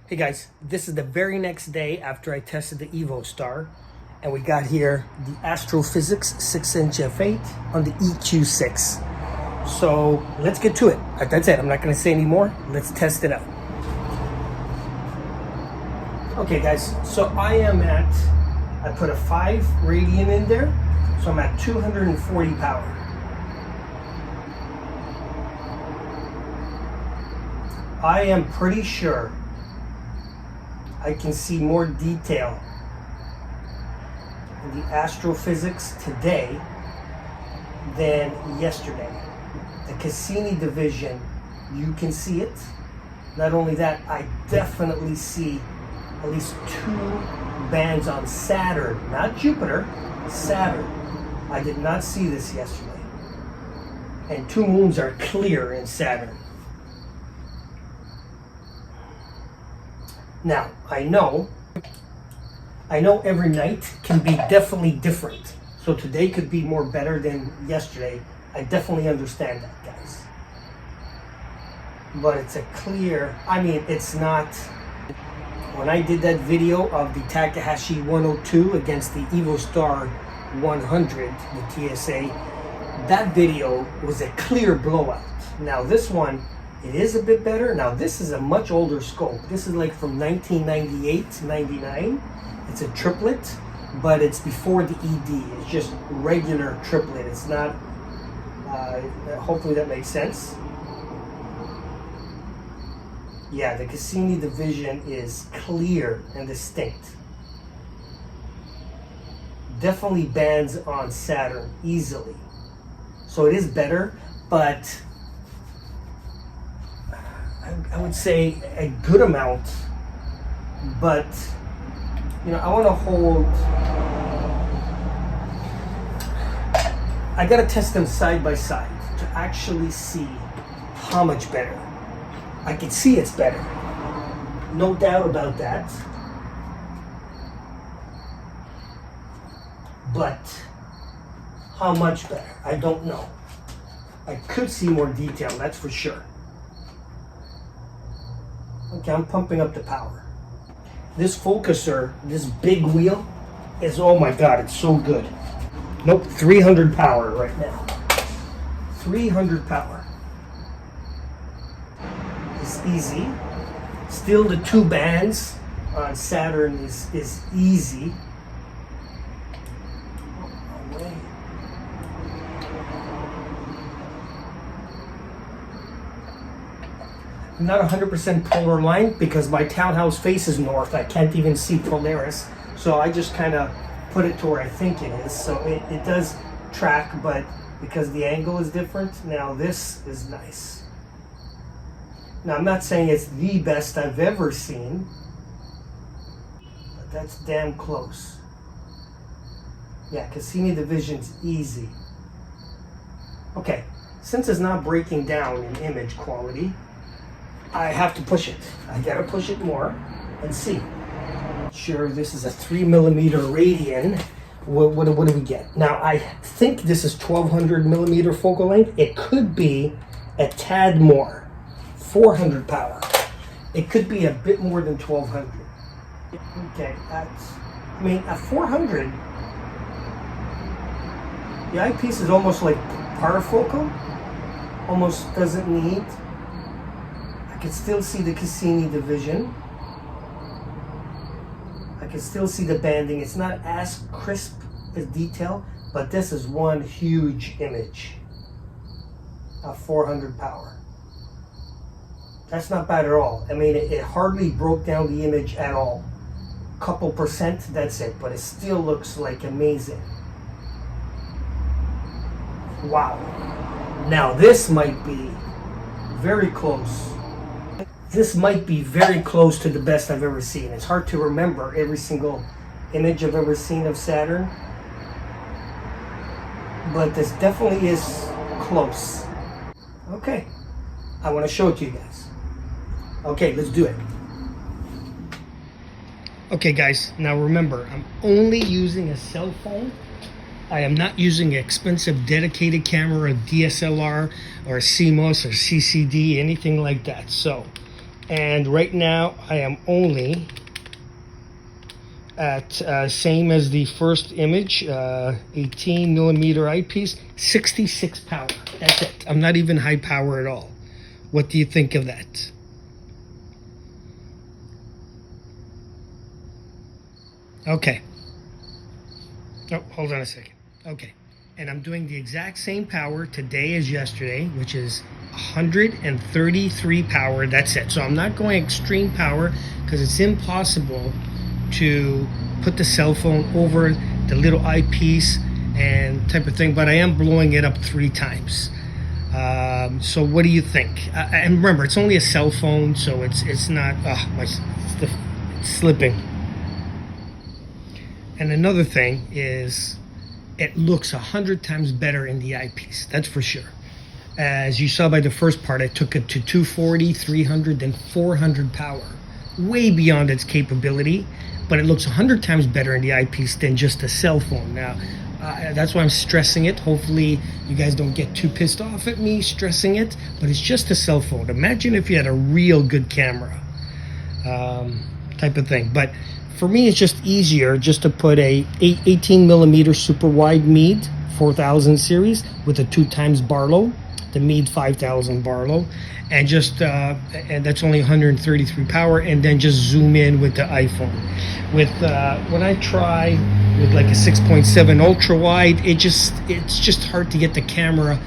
Hey guys, this is the very next day after I tested the Evo Star, and we got here the Astro-Pysics 6-inch f8 on the EQ6. So let's get to it. That's it. I'm not going to say any more. Let's test it out. Okay guys, so I put a 5 radian in there, so I'm at 240 power. I am pretty sure I can see more detail in the Astrophysics today than yesterday. The Cassini division, you can see it. Not only that, I definitely see at least 2 bands on Saturn, not Jupiter, Saturn. I did not see this yesterday. And 2 moons are clear in Saturn. Now, I know every night can be definitely different. So today could be more better than yesterday. I definitely understand that, guys. But it's a clear, it's not. When I did that video of the Takahashi 102 against the Evo Star 100, the TSA, that video was a clear blowout. Now this one, it is a bit better. Now this is a much older scope. This is like from 1998, 99. It's a triplet, but it's before the ED. It's just regular triplet. It's not, hopefully that makes sense. Yeah, the Cassini division is clear and distinct. Definitely bands on Saturn, easily. So it is better, but I would say a good amount, but I want to hold. I got to test them side by side to actually see how much better. I can see it's better, no doubt about that. But how much better? I don't know. I could see more detail, that's for sure. Okay, I'm pumping up the power. This focuser, this big wheel, is, oh my god, it's so good. Nope, 300 power right now. 300 power. It's easy. Still the 2 bands on Saturn is easy. I'm not 100% polar aligned because my townhouse faces north. I can't even see Polaris. So I just kind of put it to where I think it is. So it does track, but because the angle is different, now this is nice. Now I'm not saying it's the best I've ever seen, but that's damn close. Yeah, Cassini division's easy. Okay, since it's not breaking down in image quality, I have to push it. I gotta push it more and see. Sure, this is a 3mm radian. What do we get? Now, I think this is 1200mm focal length. It could be a tad more. 400 power. It could be a bit more than 1200. Okay, at 400, the eyepiece is almost like parafocal. Almost doesn't need. I can still see the Cassini division. I can still see the banding. It's not as crisp as detail, but this is one huge image at 400 power. That's not bad at all. It hardly broke down the image at all. Couple percent, that's it, but it still looks like amazing. Wow. Now this might be very close. This might be very close to the best I've ever seen. It's hard to remember every single image I've ever seen of Saturn, but this definitely is close. Okay, I want to show it to you guys. Okay, let's do it. Okay guys, now remember, I'm only using a cell phone. I am not using an expensive dedicated camera, a DSLR, or a CMOS or CCD, anything like that. So And right now I am only at same as the first image, 18 millimeter eyepiece, 66 power. That's it. I'm not even high power at all. What do you think of that? Okay. Oh, hold on a second. Okay. And I'm doing the exact same power today as yesterday, which is 133 power. That's it. So I'm not going extreme power because it's impossible to put the cell phone over the little eyepiece and type of thing, but I am blowing it up 3 times. So what do you think? And remember, it's only a cell phone, so it's not it's slipping. And another thing is it looks 100 times better in the eyepiece, that's for sure. As you saw by the first part, I took it to 240, 300, then 400 power, way beyond its capability, but it looks 100 times better in the eyepiece than just a cell phone. Now, that's why I'm stressing it. Hopefully you guys don't get too pissed off at me stressing it, but it's just a cell phone. Imagine if you had a real good camera, type of thing. But for me, it's just easier just to put a 18 millimeter super wide Meade 4000 series with a 2x Barlow, the Meade 5000 Barlow, and just and that's only 133 power, and then just zoom in with the iPhone. With when I try with like a 6.7 ultra wide, it's just hard to get the camera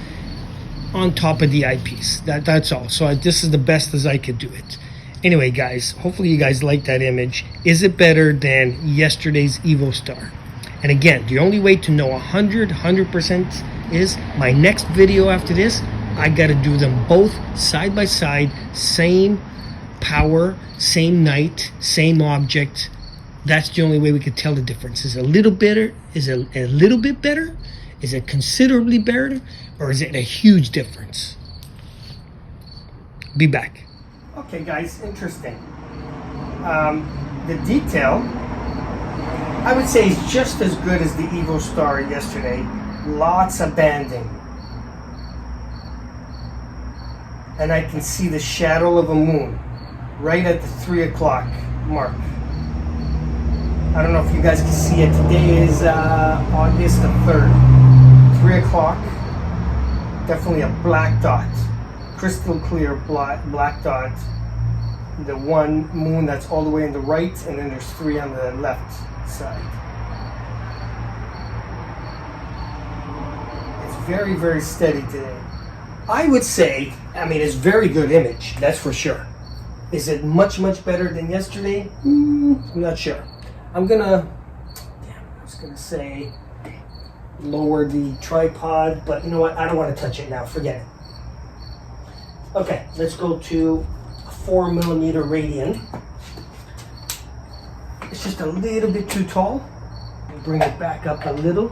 on top of the eyepiece. That's all. So this is the best as I could do it. Anyway, guys, hopefully you guys like that image. Is it better than yesterday's EvoStar? And again, the only way to know 100% is my next video after this. I got to do them both side by side, same power, same night, same object. That's the only way we could tell the difference. Is it a little better? Is it a little bit better? Is it considerably better? Or is it a huge difference? Be back. Okay, guys, interesting. The detail, I would say, is just as good as the EvoStar yesterday. Lots of banding. And I can see the shadow of a moon right at the 3 o'clock mark. I don't know if you guys can see it. Today is August the 3rd. 3 o'clock. Definitely a black dot. Crystal clear black dot. The one moon that's all the way on the right, and then there's 3 on the left side. It's very, very steady today. I would say, I mean, it's very good image, that's for sure. Is it much better than yesterday? I'm not sure. I was gonna say lower the tripod, but you know what? I don't want to touch it now. Forget it. Okay, let's go to a 4 millimeter radian. It's just a little bit too tall. Bring it back up a little.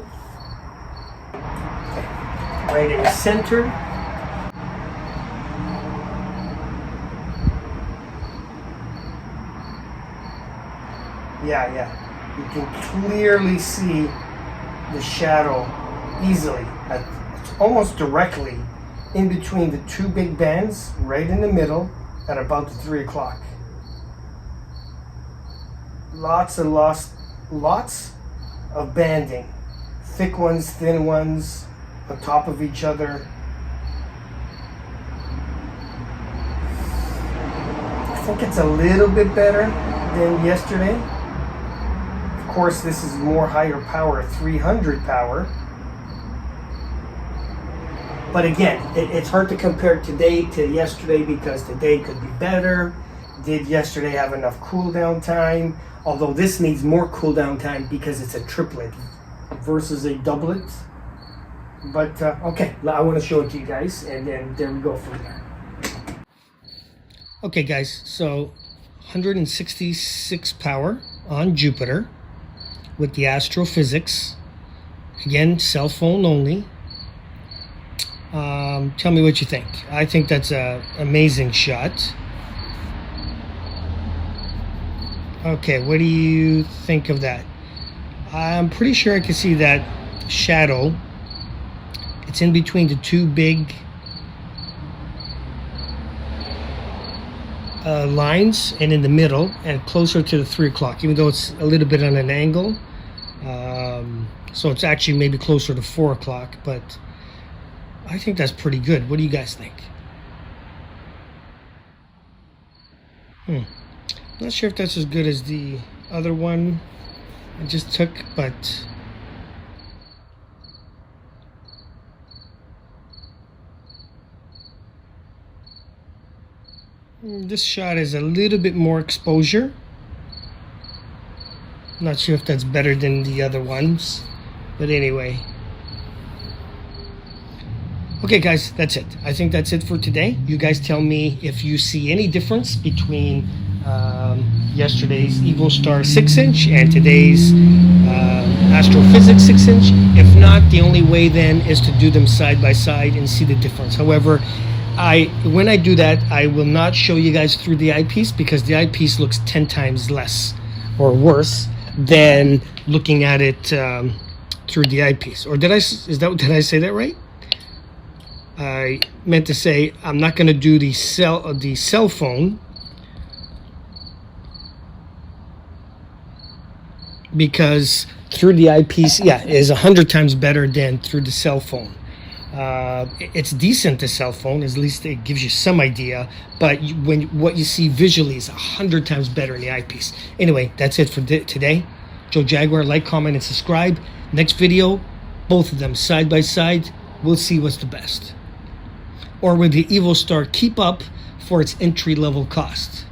Okay. Right in the center. Yeah. You can clearly see the shadow easily. It's almost directly in between the 2 big bands, right in the middle, at about the 3 o'clock. Lots of banding. Thick ones, thin ones, on top of each other. I think it's a little bit better than yesterday. Of course, this is more higher power, 300 power. But again, it's hard to compare today to yesterday because today could be better. Did yesterday have enough cool down time? Although this needs more cool down time because it's a triplet versus a doublet. But okay, I want to show it to you guys, and then there we go from there. Okay, guys, so 166 power on Jupiter with the Astro-Pysics. Again, cell phone only. Tell me what you think. I think that's an amazing shot. Okay, what do you think of that? I'm pretty sure I can see that shadow. It's in between the 2 big lines and in the middle and closer to the 3 o'clock, even though it's a little bit on an angle. So it's actually maybe closer to 4 o'clock, but I think that's pretty good. What do you guys think? Not sure if that's as good as the other one I just took, but this shot is a little bit more exposure. Not sure if that's better than the other ones, but anyway. Okay guys, that's it. I think that's it for today. You guys tell me if you see any difference between yesterday's EvoStar 6-inch and today's Astro-Physics 6-inch. If not, the only way then is to do them side by side and see the difference. However, when I do that, I will not show you guys through the eyepiece, because the eyepiece looks 10 times less or worse than looking at it through the eyepiece. Or did I say that right? I meant to say I'm not going to do the cell phone, because through the eyepiece, yeah, is 100 times better than through the cell phone. It's decent, the cell phone, at least it gives you some idea, but what you see visually is 100 times better in the eyepiece. Anyway, that's it for today. Joe Jaguar, like, comment, and subscribe. Next video, both of them side by side. We'll see what's the best. Or will the EvoStar keep up for its entry-level cost?